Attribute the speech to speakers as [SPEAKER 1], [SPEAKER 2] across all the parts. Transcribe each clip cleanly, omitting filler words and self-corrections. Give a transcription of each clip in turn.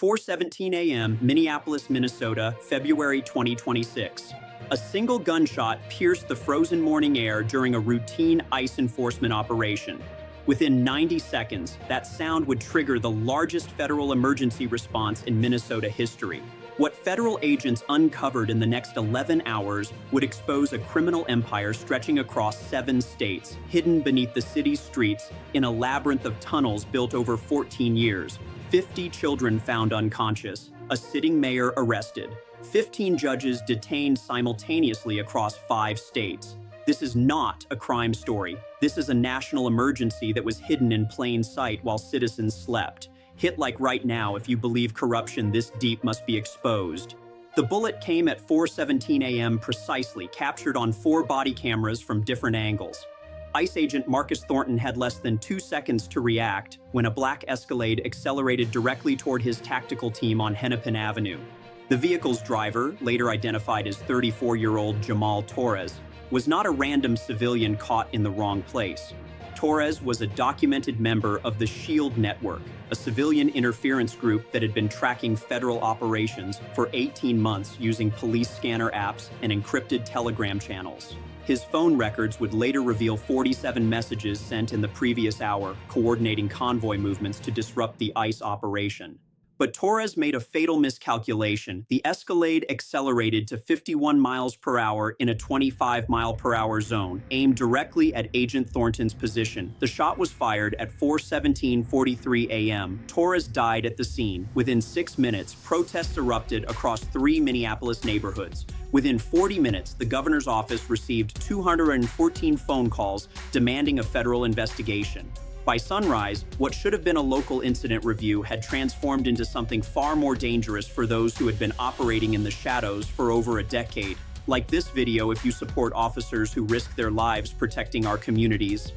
[SPEAKER 1] 4:17 a.m., Minneapolis, Minnesota, February 2026. A single gunshot pierced the frozen morning air during a routine ICE enforcement operation. Within 90 seconds, that sound would trigger the largest federal emergency response in Minnesota history. What federal agents uncovered in the next 11 hours would expose a criminal empire stretching across 7 states, hidden beneath the city's streets in a labyrinth of tunnels built over 14 years. 50 children found unconscious, a sitting mayor arrested, 15 judges detained simultaneously across 5 states. This is not a crime story. This is a national emergency that was hidden in plain sight while citizens slept. Hit like right now if you believe corruption this deep must be exposed. The bullet came at 4:17 a.m. precisely, captured on 4 body cameras from different angles. ICE agent Marcus Thornton had less than 2 seconds to react when a black Escalade accelerated directly toward his tactical team on Hennepin Avenue. The vehicle's driver, later identified as 34-year-old Jamal Torres, was not a random civilian caught in the wrong place. Torres was a documented member of the SHIELD network, a civilian interference group that had been tracking federal operations for 18 months using police scanner apps and encrypted telegram channels. His phone records would later reveal 47 messages sent in the previous hour, coordinating convoy movements to disrupt the ICE operation. But Torres made a fatal miscalculation. The Escalade accelerated to 51 miles per hour in a 25-mile-per-hour zone, aimed directly at Agent Thornton's position. The shot was fired at 4:17:43 a.m. Torres died at the scene. Within 6 minutes, protests erupted across 3 Minneapolis neighborhoods. Within 40 minutes, the governor's office received 214 phone calls demanding a federal investigation. By sunrise, what should have been a local incident review had transformed into something far more dangerous for those who had been operating in the shadows for over a decade. Like this video if you support officers who risk their lives protecting our communities.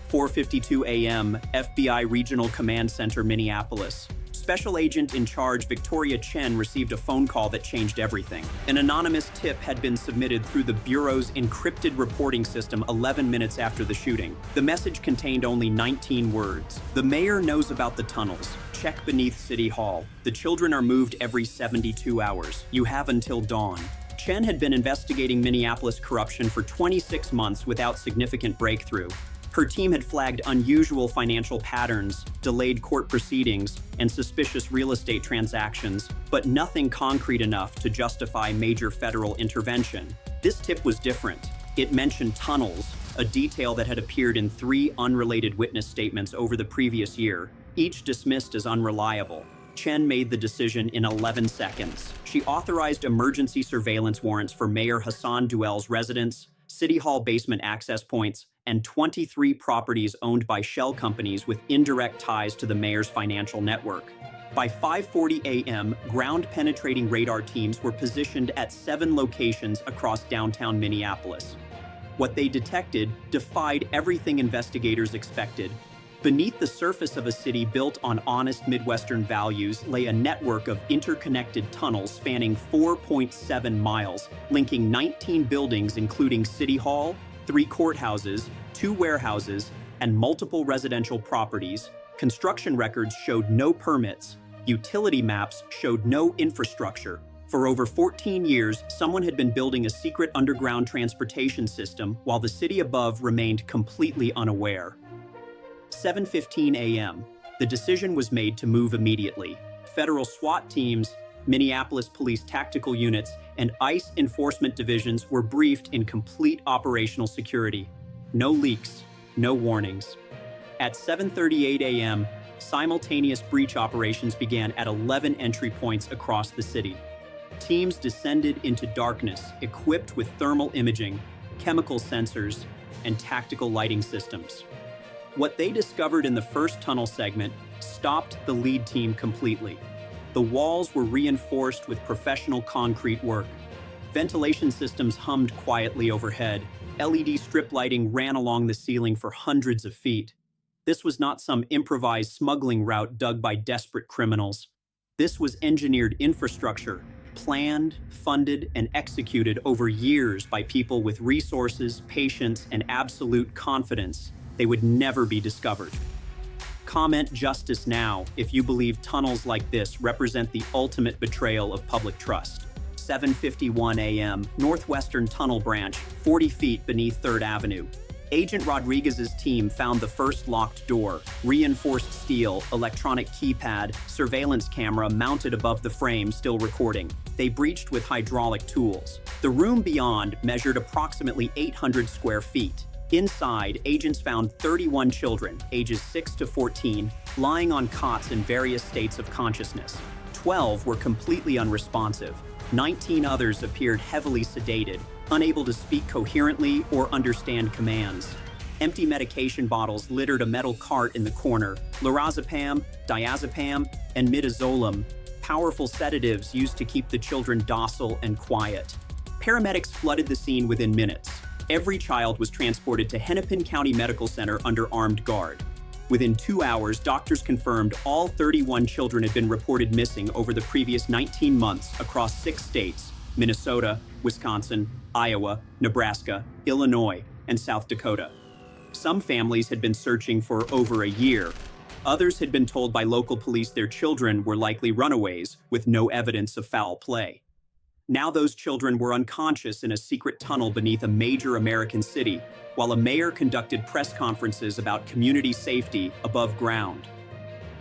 [SPEAKER 1] 4:52 a.m., FBI Regional Command Center, Minneapolis. Special Agent in Charge Victoria Chen received a phone call that changed everything. An anonymous tip had been submitted through the Bureau's encrypted reporting system 11 minutes after the shooting. The message contained only 19 words. The mayor knows about the tunnels. Check beneath City Hall. The children are moved every 72 hours. You have until dawn. Chen had been investigating Minneapolis corruption for 26 months without significant breakthrough. Her team had flagged unusual financial patterns, delayed court proceedings, and suspicious real estate transactions, but nothing concrete enough to justify major federal intervention. This tip was different. It mentioned tunnels, a detail that had appeared in 3 unrelated witness statements over the previous year, each dismissed as unreliable. Chen made the decision in 11 seconds. She authorized emergency surveillance warrants for Mayor Hassan Duell's residence, City Hall basement access points, and 23 properties owned by shell companies with indirect ties to the mayor's financial network. By 5:40 a.m., ground-penetrating radar teams were positioned at 7 locations across downtown Minneapolis. What they detected defied everything investigators expected. Beneath the surface of a city built on honest Midwestern values lay a network of interconnected tunnels spanning 4.7 miles, linking 19 buildings including City Hall, 3 courthouses, 2 warehouses, and multiple residential properties. Construction records showed no permits. Utility maps showed no infrastructure. For over 14 years, someone had been building a secret underground transportation system while the city above remained completely unaware. 7:15 a.m. The decision was made to move immediately. Federal SWAT teams, Minneapolis Police tactical units, and ICE enforcement divisions were briefed in complete operational security. No leaks, no warnings. At 7:38 a.m., simultaneous breach operations began at 11 entry points across the city. Teams descended into darkness, equipped with thermal imaging, chemical sensors, and tactical lighting systems. What they discovered in the first tunnel segment stopped the lead team completely. The walls were reinforced with professional concrete work. Ventilation systems hummed quietly overhead. LED strip lighting ran along the ceiling for hundreds of feet. This was not some improvised smuggling route dug by desperate criminals. This was engineered infrastructure, planned, funded, and executed over years by people with resources, patience, and absolute confidence they would never be discovered. Comment justice now if you believe tunnels like this represent the ultimate betrayal of public trust. 7:51 a.m., Northwestern Tunnel Branch, 40 feet beneath 3rd Avenue. Agent Rodriguez's team found the first locked door, reinforced steel, electronic keypad, surveillance camera mounted above the frame still recording. They breached with hydraulic tools. The room beyond measured approximately 800 square feet. Inside, agents found 31 children, ages 6 to 14, lying on cots in various states of consciousness. 12 were completely unresponsive. 19 others appeared heavily sedated, unable to speak coherently or understand commands. Empty medication bottles littered a metal cart in the corner. Lorazepam, diazepam, and midazolam, powerful sedatives used to keep the children docile and quiet. Paramedics flooded the scene within minutes. Every child was transported to Hennepin County Medical Center under armed guard. Within 2 hours, doctors confirmed all 31 children had been reported missing over the previous 19 months across 6 states: Minnesota, Wisconsin, Iowa, Nebraska, Illinois, and South Dakota. Some families had been searching for over a year. Others had been told by local police their children were likely runaways with no evidence of foul play. Now those children were unconscious in a secret tunnel beneath a major American city, while a mayor conducted press conferences about community safety above ground.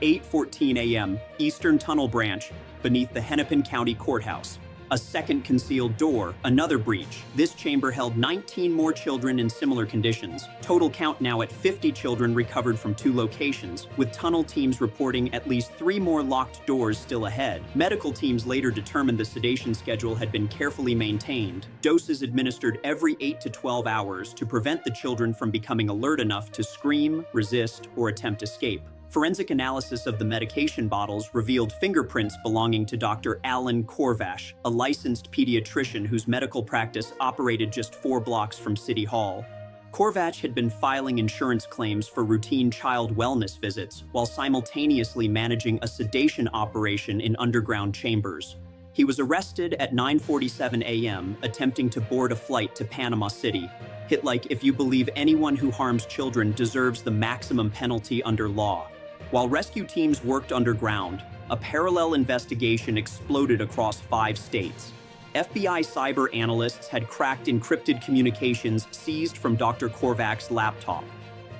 [SPEAKER 1] 8:14 a.m., Eastern Tunnel Branch, beneath the Hennepin County Courthouse. A second concealed door, another breach. This chamber held 19 more children in similar conditions. Total count now at 50 children recovered from 2 locations, with tunnel teams reporting at least 3 more locked doors still ahead. Medical teams later determined the sedation schedule had been carefully maintained. Doses administered every 8 to 12 hours to prevent the children from becoming alert enough to scream, resist, or attempt escape. Forensic analysis of the medication bottles revealed fingerprints belonging to Dr. Alan Korvash, a licensed pediatrician whose medical practice operated just 4 blocks from City Hall. Korvash had been filing insurance claims for routine child wellness visits while simultaneously managing a sedation operation in underground chambers. He was arrested at 9:47 a.m., attempting to board a flight to Panama City. Hit like if you believe anyone who harms children deserves the maximum penalty under law. While rescue teams worked underground, a parallel investigation exploded across 5 states. FBI cyber analysts had cracked encrypted communications seized from Dr. Korvach's laptop.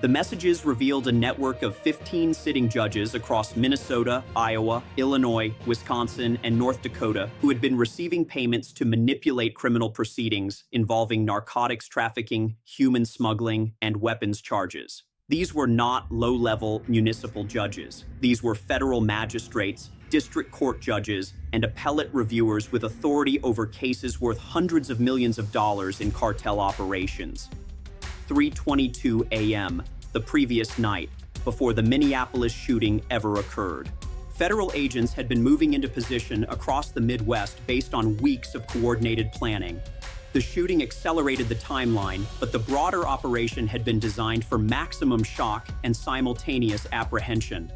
[SPEAKER 1] The messages revealed a network of 15 sitting judges across Minnesota, Iowa, Illinois, Wisconsin, and North Dakota who had been receiving payments to manipulate criminal proceedings involving narcotics trafficking, human smuggling, and weapons charges. These were not low-level municipal judges. These were federal magistrates, district court judges, and appellate reviewers with authority over cases worth hundreds of millions of dollars in cartel operations. 3:22 a.m., the previous night, before the Minneapolis shooting ever occurred. Federal agents had been moving into position across the Midwest based on weeks of coordinated planning. The shooting accelerated the timeline, but the broader operation had been designed for maximum shock and simultaneous apprehension.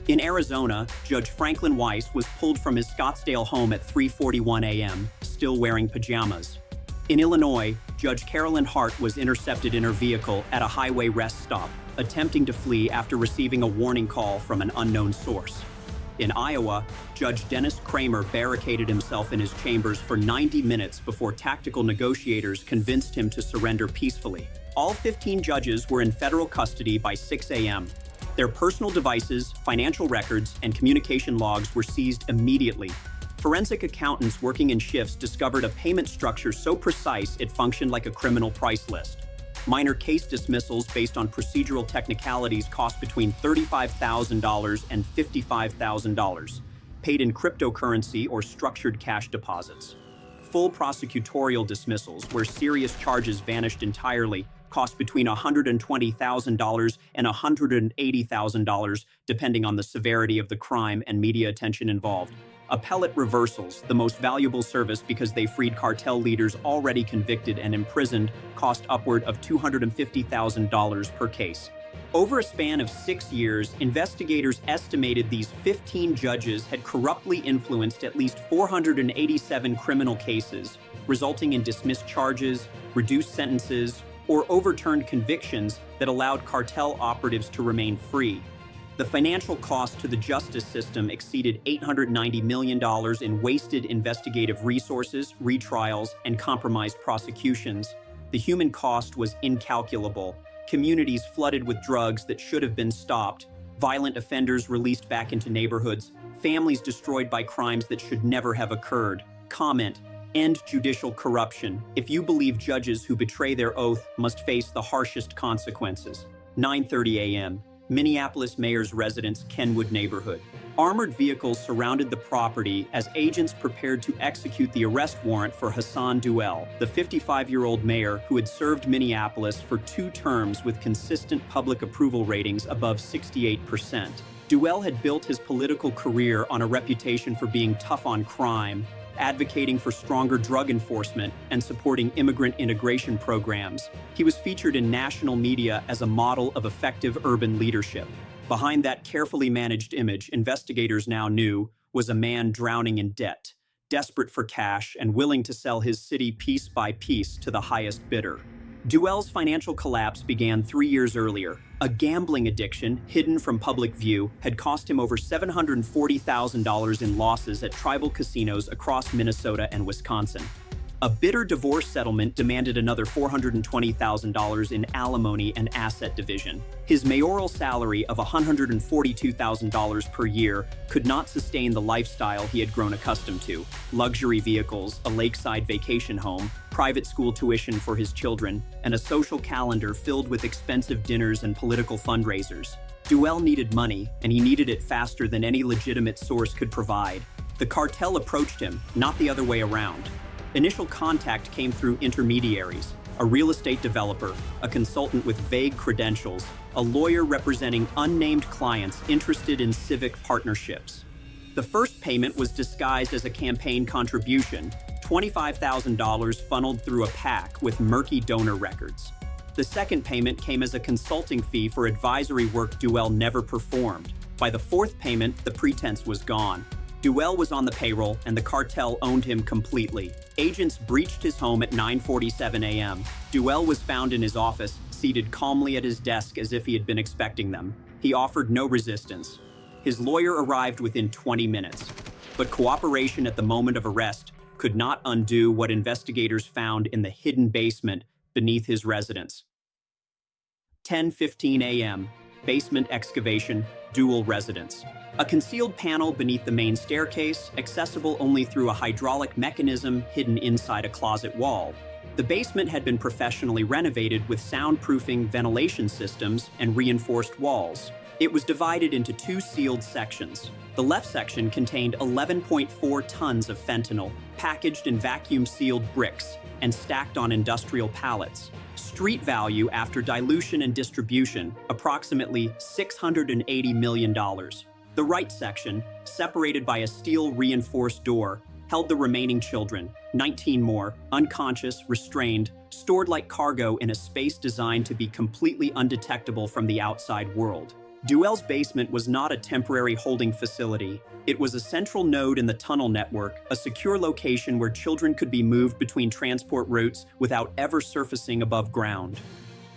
[SPEAKER 1] In Arizona, Judge Franklin Weiss was pulled from his Scottsdale home at 3:41 a.m., still wearing pajamas. In Illinois, Judge Carolyn Hart was intercepted in her vehicle at a highway rest stop, attempting to flee after receiving a warning call from an unknown source. In Iowa, Judge Dennis Kramer barricaded himself in his chambers for 90 minutes before tactical negotiators convinced him to surrender peacefully. All 15 judges were in federal custody by 6 a.m. Their personal devices, financial records, and communication logs were seized immediately. Forensic accountants working in shifts discovered a payment structure so precise it functioned like a criminal price list. Minor case dismissals based on procedural technicalities cost between $35,000 and $55,000, paid in cryptocurrency or structured cash deposits. Full prosecutorial dismissals, where serious charges vanished entirely, cost between $120,000 and $180,000, depending on the severity of the crime and media attention involved. Appellate reversals, the most valuable service because they freed cartel leaders already convicted and imprisoned, cost upward of $250,000 per case. Over a span of 6 years, investigators estimated these 15 judges had corruptly influenced at least 487 criminal cases, resulting in dismissed charges, reduced sentences, or overturned convictions that allowed cartel operatives to remain free. The financial cost to the justice system exceeded $890 million in wasted investigative resources, retrials, and compromised prosecutions. The human cost was incalculable. Communities flooded with drugs that should have been stopped, violent offenders released back into neighborhoods, families destroyed by crimes that should never have occurred. Comment: end judicial corruption. If you believe judges who betray their oath must face the harshest consequences. 9:30 a.m. Minneapolis mayor's residence, Kenwood neighborhood. Armored vehicles surrounded the property as agents prepared to execute the arrest warrant for Hassan Duell, the 55-year-old mayor who had served Minneapolis for 2 terms with consistent public approval ratings above 68%. Duell had built his political career on a reputation for being tough on crime, advocating for stronger drug enforcement, and supporting immigrant integration programs. He was featured in national media as a model of effective urban leadership. Behind that carefully managed image, investigators now knew, was a man drowning in debt, desperate for cash and willing to sell his city piece by piece to the highest bidder. Duell's financial collapse began 3 years earlier. A gambling addiction, hidden from public view, had cost him over $740,000 in losses at tribal casinos across Minnesota and Wisconsin. A bitter divorce settlement demanded another $420,000 in alimony and asset division. His mayoral salary of $142,000 per year could not sustain the lifestyle he had grown accustomed to. Luxury vehicles, a lakeside vacation home, private school tuition for his children, and a social calendar filled with expensive dinners and political fundraisers. Duell needed money, and he needed it faster than any legitimate source could provide. The cartel approached him, not the other way around. Initial contact came through intermediaries: a real estate developer, a consultant with vague credentials, a lawyer representing unnamed clients interested in civic partnerships. The first payment was disguised as a campaign contribution, $25,000 funneled through a PAC with murky donor records. The second payment came as a consulting fee for advisory work Duell never performed. By the fourth payment, the pretense was gone. Duell was on the payroll, and the cartel owned him completely. Agents breached his home at 9:47 a.m. Duell was found in his office, seated calmly at his desk as if he had been expecting them. He offered no resistance. His lawyer arrived within 20 minutes. But cooperation at the moment of arrest could not undo what investigators found in the hidden basement beneath his residence. 10:15 a.m. Basement excavation, dual residence. A concealed panel beneath the main staircase, accessible only through a hydraulic mechanism hidden inside a closet wall. The basement had been professionally renovated with soundproofing ventilation systems and reinforced walls. It was divided into 2 sealed sections. The left section contained 11.4 tons of fentanyl, packaged in vacuum-sealed bricks and stacked on industrial pallets. Street value after dilution and distribution, approximately $680 million. The right section, separated by a steel reinforced door, held the remaining children, 19 more, unconscious, restrained, stored like cargo in a space designed to be completely undetectable from the outside world. Duell's basement was not a temporary holding facility. It was a central node in the tunnel network, a secure location where children could be moved between transport routes without ever surfacing above ground.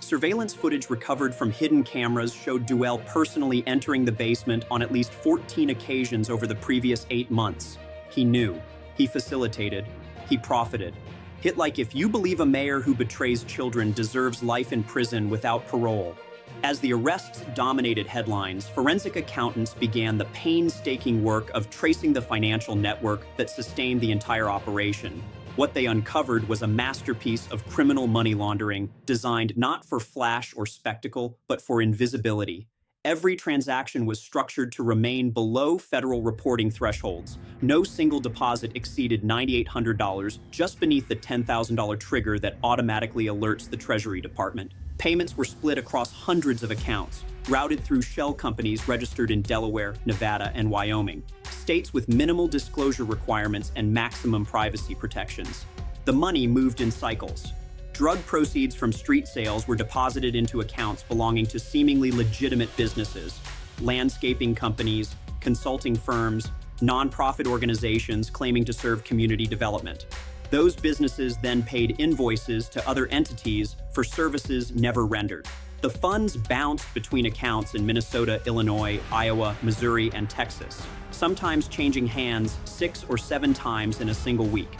[SPEAKER 1] Surveillance footage recovered from hidden cameras showed Duell personally entering the basement on at least 14 occasions over the previous 8 months. He knew. He facilitated. He profited. Hit like if you believe a mayor who betrays children deserves life in prison without parole. As the arrests dominated headlines, forensic accountants began the painstaking work of tracing the financial network that sustained the entire operation. What they uncovered was a masterpiece of criminal money laundering designed not for flash or spectacle, but for invisibility. Every transaction was structured to remain below federal reporting thresholds. No single deposit exceeded $9,800, just beneath the $10,000 trigger that automatically alerts the Treasury Department. Payments were split across hundreds of accounts, routed through shell companies registered in Delaware, Nevada, and Wyoming, states with minimal disclosure requirements and maximum privacy protections. The money moved in cycles. Drug proceeds from street sales were deposited into accounts belonging to seemingly legitimate businesses, landscaping companies, consulting firms, nonprofit organizations claiming to serve community development. Those businesses then paid invoices to other entities for services never rendered. The The funds bounced between accounts in Minnesota, Illinois, Iowa, Missouri, and Texas, sometimes changing hands 6 or 7 times in a single week.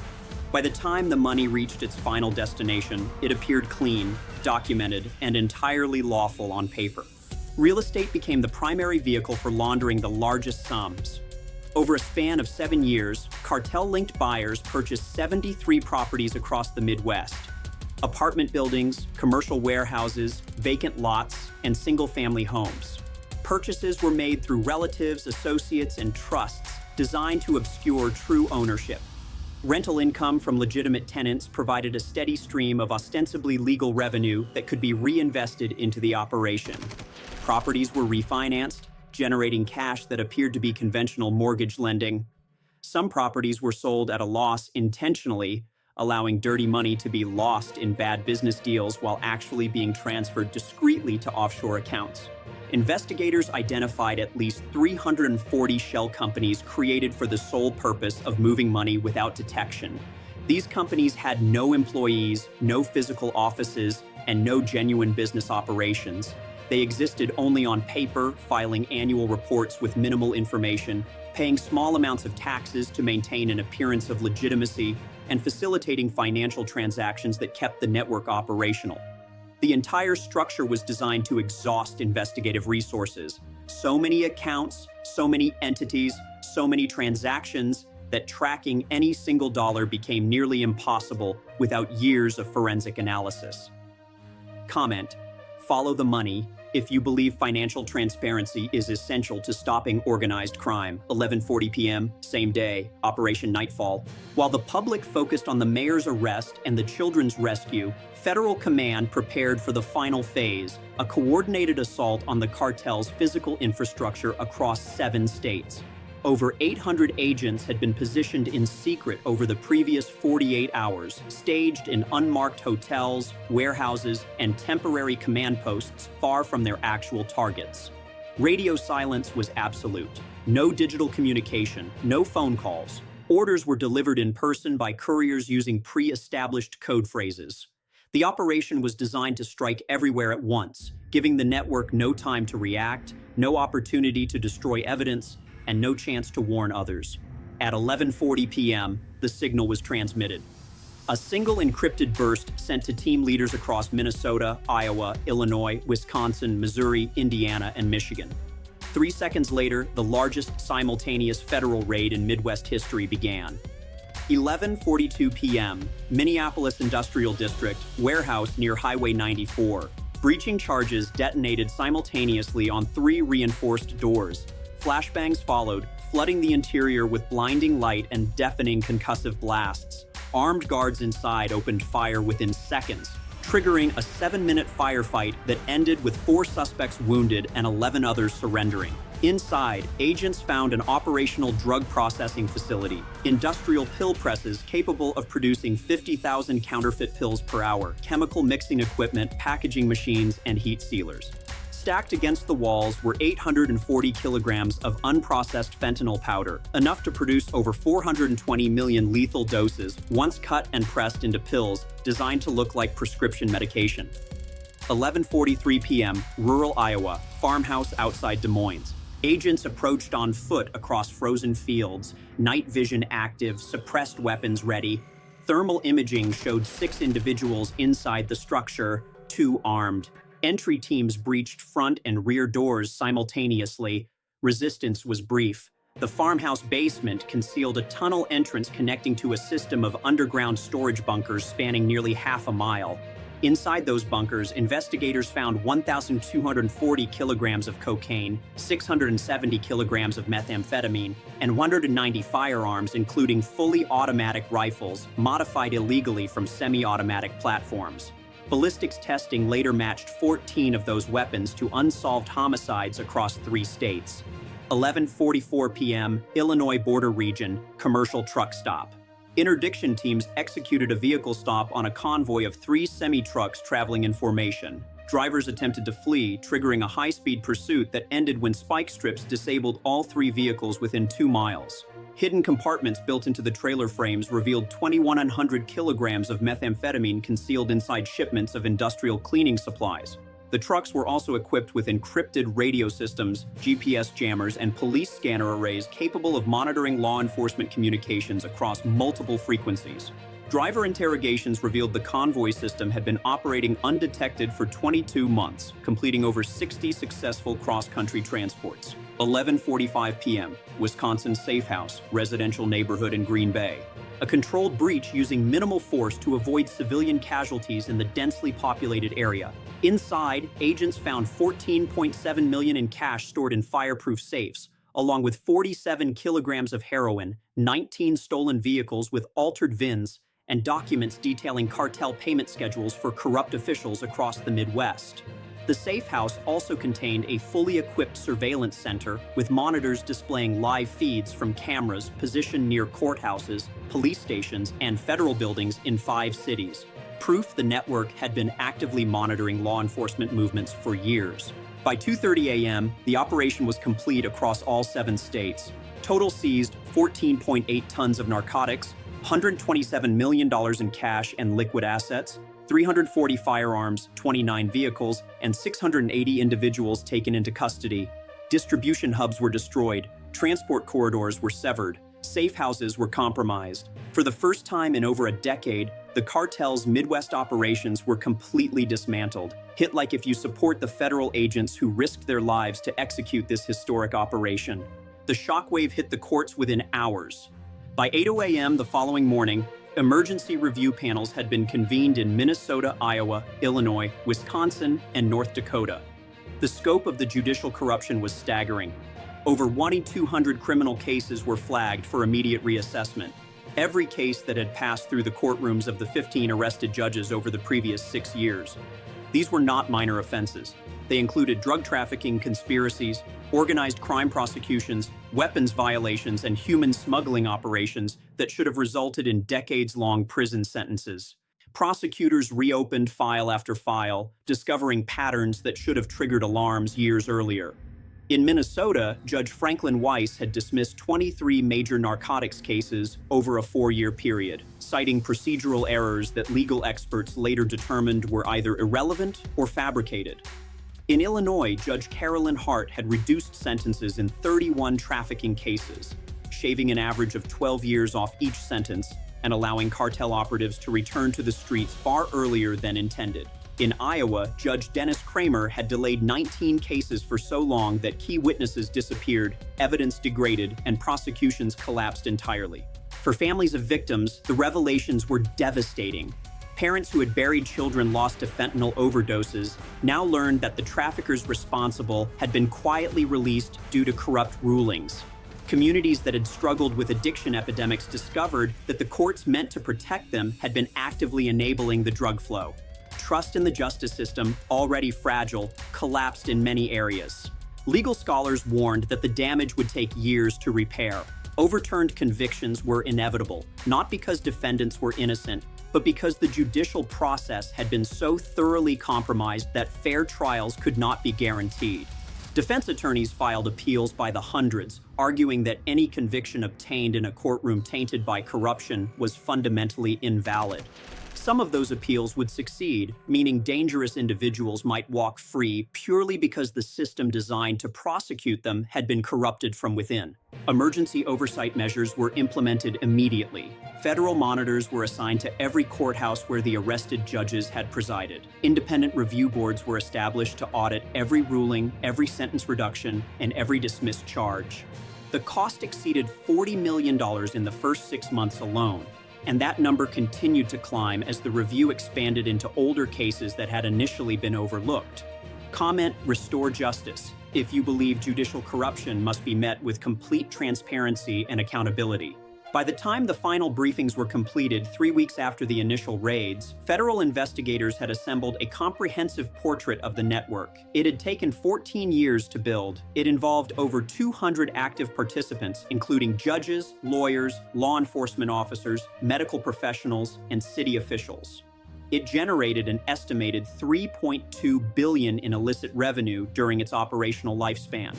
[SPEAKER 1] By the time the money reached its final destination, it appeared clean, documented, and entirely lawful on paper. Real estate became the primary vehicle for laundering the largest sums. Over a span of 7 years, cartel-linked buyers purchased 73 properties across the Midwest. Apartment buildings, commercial warehouses, vacant lots, and single-family homes. Purchases were made through relatives, associates, and trusts designed to obscure true ownership. Rental income from legitimate tenants provided a steady stream of ostensibly legal revenue that could be reinvested into the operation. Properties were refinanced, generating cash that appeared to be conventional mortgage lending. Some properties were sold at a loss intentionally, allowing dirty money to be lost in bad business deals while actually being transferred discreetly to offshore accounts. Investigators identified at least 340 shell companies created for the sole purpose of moving money without detection. These companies had no employees, no physical offices, and no genuine business operations. They existed only on paper, filing annual reports with minimal information, paying small amounts of taxes to maintain an appearance of legitimacy, and facilitating financial transactions that kept the network operational. The entire structure was designed to exhaust investigative resources. So many accounts, so many entities, so many transactions that tracking any single dollar became nearly impossible without years of forensic analysis. Comment: follow the money if you believe financial transparency is essential to stopping organized crime. 11:40 p.m., same day, Operation Nightfall. While the public focused on the mayor's arrest and the children's rescue, federal command prepared for the final phase, a coordinated assault on the cartel's physical infrastructure across 7 states. Over 800 agents had been positioned in secret over the previous 48 hours, staged in unmarked hotels, warehouses, and temporary command posts far from their actual targets. Radio silence was absolute. No digital communication, no phone calls. Orders were delivered in person by couriers using pre-established code phrases. The operation was designed to strike everywhere at once, giving the network no time to react, no opportunity to destroy evidence, and no chance to warn others. At 11:40 p.m., the signal was transmitted. A single encrypted burst sent to team leaders across Minnesota, Iowa, Illinois, Wisconsin, Missouri, Indiana, and Michigan. 3 seconds later, the largest simultaneous federal raid in Midwest history began. 11:42 p.m., Minneapolis Industrial District, warehouse near Highway 94. Breaching charges detonated simultaneously on 3 reinforced doors. Flashbangs followed, flooding the interior with blinding light and deafening concussive blasts. Armed guards inside opened fire within seconds, triggering a 7-minute firefight that ended with 4 suspects wounded and 11 others surrendering. Inside, agents found an operational drug processing facility, industrial pill presses capable of producing 50,000 counterfeit pills per hour, chemical mixing equipment, packaging machines, and heat sealers. Stacked against the walls were 840 kilograms of unprocessed fentanyl powder, enough to produce over 420 million lethal doses, once cut and pressed into pills designed to look like prescription medication. 11:43 p.m., rural Iowa, farmhouse outside Des Moines. Agents approached on foot across frozen fields, night vision active, suppressed weapons ready. Thermal imaging showed 6 individuals inside the structure, 2 armed. Entry teams breached front and rear doors simultaneously. Resistance was brief. The farmhouse basement concealed a tunnel entrance connecting to a system of underground storage bunkers spanning nearly half a mile. Inside those bunkers, investigators found 1,240 kilograms of cocaine, 670 kilograms of methamphetamine, and 190 firearms, including fully automatic rifles, modified illegally from semi-automatic platforms. Ballistics testing later matched 14 of those weapons to unsolved homicides across 3 states. 11:44 p.m., Illinois border region, commercial truck stop. Interdiction teams executed a vehicle stop on a convoy of 3 semi-trucks traveling in formation. Drivers attempted to flee, triggering a high-speed pursuit that ended when spike strips disabled all 3 vehicles within 2 miles. Hidden compartments built into the trailer frames revealed 2,100 kilograms of methamphetamine concealed inside shipments of industrial cleaning supplies. The trucks were also equipped with encrypted radio systems, GPS jammers, and police scanner arrays capable of monitoring law enforcement communications across multiple frequencies. Driver interrogations revealed the convoy system had been operating undetected for 22 months, completing over 60 successful cross-country transports. 11:45 p.m., Wisconsin Safe House, residential neighborhood in Green Bay. A controlled breach using minimal force to avoid civilian casualties in the densely populated area. Inside, agents found $14.7 million in cash stored in fireproof safes, along with 47 kilograms of heroin, 19 stolen vehicles with altered VINs, and documents detailing cartel payment schedules for corrupt officials across the Midwest. The safe house also contained a fully equipped surveillance center with monitors displaying live feeds from cameras positioned near courthouses, police stations, and federal buildings in 5 cities. Proof the network had been actively monitoring law enforcement movements for years. By 2:30 a.m., the operation was complete across all 7 states. Total seized 14.8 tons of narcotics, $127 million in cash and liquid assets, 340 firearms, 29 vehicles, and 680 individuals taken into custody. Distribution hubs were destroyed, transport corridors were severed, safe houses were compromised. For the first time in over a decade, the cartel's Midwest operations were completely dismantled. Hit like if you support the federal agents who risked their lives to execute this historic operation. The shockwave hit the courts within hours. By 8:00 a.m. the following morning, emergency review panels had been convened in Minnesota, Iowa, Illinois, Wisconsin, and North Dakota. The scope of the judicial corruption was staggering. Over 2,200 criminal cases were flagged for immediate reassessment. Every case that had passed through the courtrooms of the 15 arrested judges over the previous 6 years. These were not minor offenses. They included drug trafficking conspiracies, organized crime prosecutions, weapons violations, and human smuggling operations that should have resulted in decades-long prison sentences. Prosecutors reopened file after file, discovering patterns that should have triggered alarms years earlier. In Minnesota, Judge Franklin Weiss had dismissed 23 major narcotics cases over a 4-year period, citing procedural errors that legal experts later determined were either irrelevant or fabricated. In Illinois, Judge Carolyn Hart had reduced sentences in 31 trafficking cases, shaving an average of 12 years off each sentence and allowing cartel operatives to return to the streets far earlier than intended. In Iowa, Judge Dennis Kramer had delayed 19 cases for so long that key witnesses disappeared, evidence degraded, and prosecutions collapsed entirely. For families of victims, the revelations were devastating. Parents who had buried children lost to fentanyl overdoses now learned that the traffickers responsible had been quietly released due to corrupt rulings. Communities that had struggled with addiction epidemics discovered that the courts meant to protect them had been actively enabling the drug flow. Trust in the justice system, already fragile, collapsed in many areas. Legal scholars warned that the damage would take years to repair. Overturned convictions were inevitable, not because defendants were innocent, but because the judicial process had been so thoroughly compromised that fair trials could not be guaranteed. Defense attorneys filed appeals by the hundreds, arguing that any conviction obtained in a courtroom tainted by corruption was fundamentally invalid. Some of those appeals would succeed, meaning dangerous individuals might walk free purely because the system designed to prosecute them had been corrupted from within. Emergency oversight measures were implemented immediately. Federal monitors were assigned to every courthouse where the arrested judges had presided. Independent review boards were established to audit every ruling, every sentence reduction, and every dismissed charge. The cost exceeded $40 million in the first 6 months alone, and that number continued to climb as the review expanded into older cases that had initially been overlooked. Comment: restore justice. If you believe judicial corruption must be met with complete transparency and accountability. By the time the final briefings were completed 3 weeks after the initial raids, federal investigators had assembled a comprehensive portrait of the network. It had taken 14 years to build. It involved over 200 active participants, including judges, lawyers, law enforcement officers, medical professionals, and city officials. It generated an estimated $3.2 billion in illicit revenue during its operational lifespan.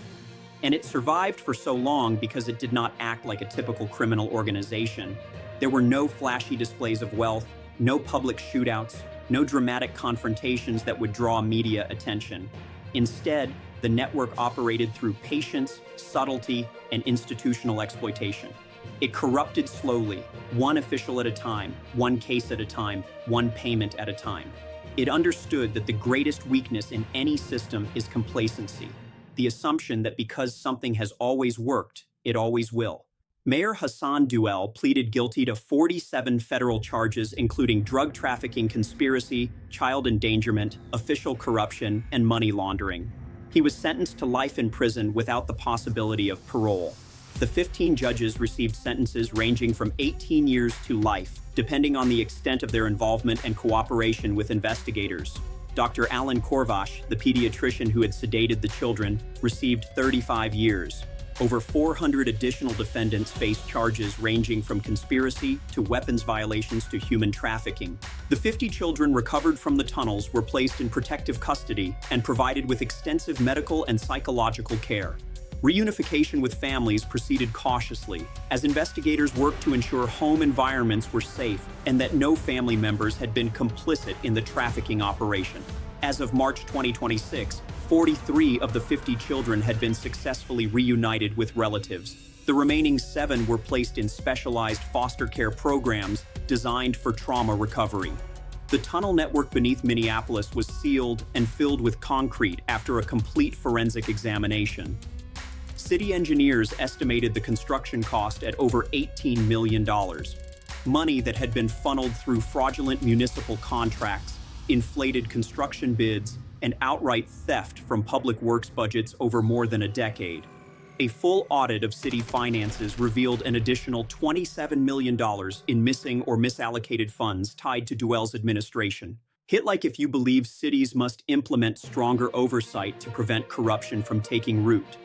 [SPEAKER 1] And it survived for so long because it did not act like a typical criminal organization. There were no flashy displays of wealth, no public shootouts, no dramatic confrontations that would draw media attention. Instead, the network operated through patience, subtlety, and institutional exploitation. It corrupted slowly, one official at a time, one case at a time, one payment at a time. It understood that the greatest weakness in any system is complacency, the assumption that because something has always worked, it always will. Mayor Hassan Duell pleaded guilty to 47 federal charges, including drug trafficking conspiracy, child endangerment, official corruption, and money laundering. He was sentenced to life in prison without the possibility of parole. The 15 judges received sentences ranging from 18 years to life, depending on the extent of their involvement and cooperation with investigators. Dr. Alan Korvash, the pediatrician who had sedated the children, received 35 years. Over 400 additional defendants faced charges ranging from conspiracy to weapons violations to human trafficking. The 50 children recovered from the tunnels were placed in protective custody and provided with extensive medical and psychological care. Reunification with families proceeded cautiously, as investigators worked to ensure home environments were safe and that no family members had been complicit in the trafficking operation. As of March 2026, 43 of the 50 children had been successfully reunited with relatives. The remaining 7 were placed in specialized foster care programs designed for trauma recovery. The tunnel network beneath Minneapolis was sealed and filled with concrete after a complete forensic examination. City engineers estimated the construction cost at over $18 million. Money that had been funneled through fraudulent municipal contracts, inflated construction bids, and outright theft from public works budgets over more than a decade. A full audit of city finances revealed an additional $27 million in missing or misallocated funds tied to Duell's administration. Hit like if you believe cities must implement stronger oversight to prevent corruption from taking root.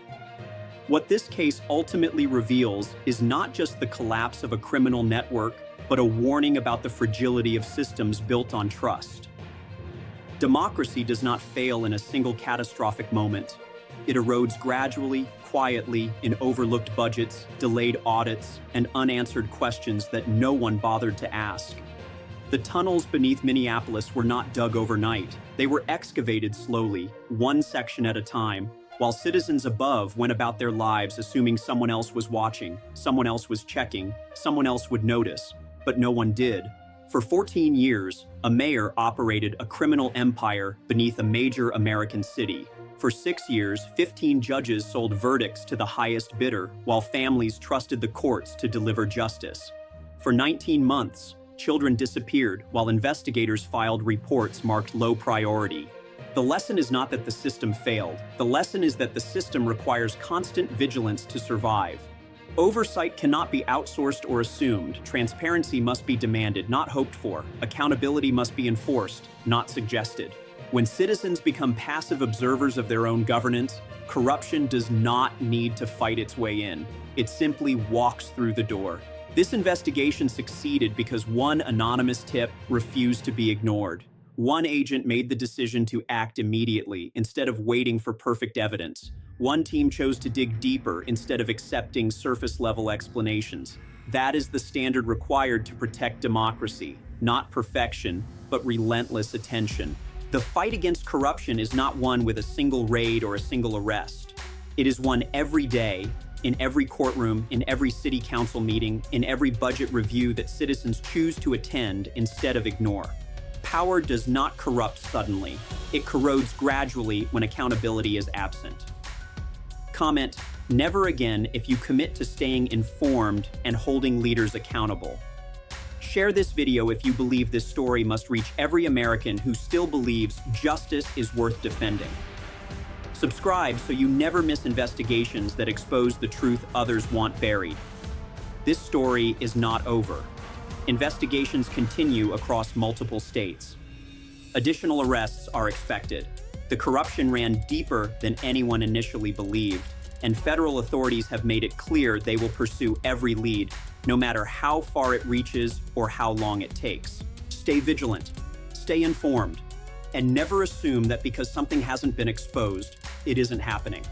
[SPEAKER 1] What this case ultimately reveals is not just the collapse of a criminal network, but a warning about the fragility of systems built on trust. Democracy does not fail in a single catastrophic moment. It erodes gradually, quietly, in overlooked budgets, delayed audits, and unanswered questions that no one bothered to ask. The tunnels beneath Minneapolis were not dug overnight. They were excavated slowly, one section at a time, while citizens above went about their lives assuming someone else was watching, someone else was checking, someone else would notice, but no one did. For 14 years, a mayor operated a criminal empire beneath a major American city. For 6 years, 15 judges sold verdicts to the highest bidder, while families trusted the courts to deliver justice. For 19 months, children disappeared while investigators filed reports marked low priority. The lesson is not that the system failed. The lesson is that the system requires constant vigilance to survive. Oversight cannot be outsourced or assumed. Transparency must be demanded, not hoped for. Accountability must be enforced, not suggested. When citizens become passive observers of their own governance, corruption does not need to fight its way in. It simply walks through the door. This investigation succeeded because one anonymous tip refused to be ignored. One agent made the decision to act immediately instead of waiting for perfect evidence. One team chose to dig deeper instead of accepting surface-level explanations. That is the standard required to protect democracy, not perfection, but relentless attention. The fight against corruption is not one with a single raid or a single arrest. It is one every day, in every courtroom, in every city council meeting, in every budget review that citizens choose to attend instead of ignore. Power does not corrupt suddenly. It corrodes gradually when accountability is absent. Comment, never again if you commit to staying informed and holding leaders accountable. Share this video if you believe this story must reach every American who still believes justice is worth defending. Subscribe so you never miss investigations that expose the truth others want buried. This story is not over. Investigations continue across multiple states. Additional arrests are expected. The corruption ran deeper than anyone initially believed, and federal authorities have made it clear they will pursue every lead, no matter how far it reaches or how long it takes. Stay vigilant, stay informed, and never assume that because something hasn't been exposed, it isn't happening.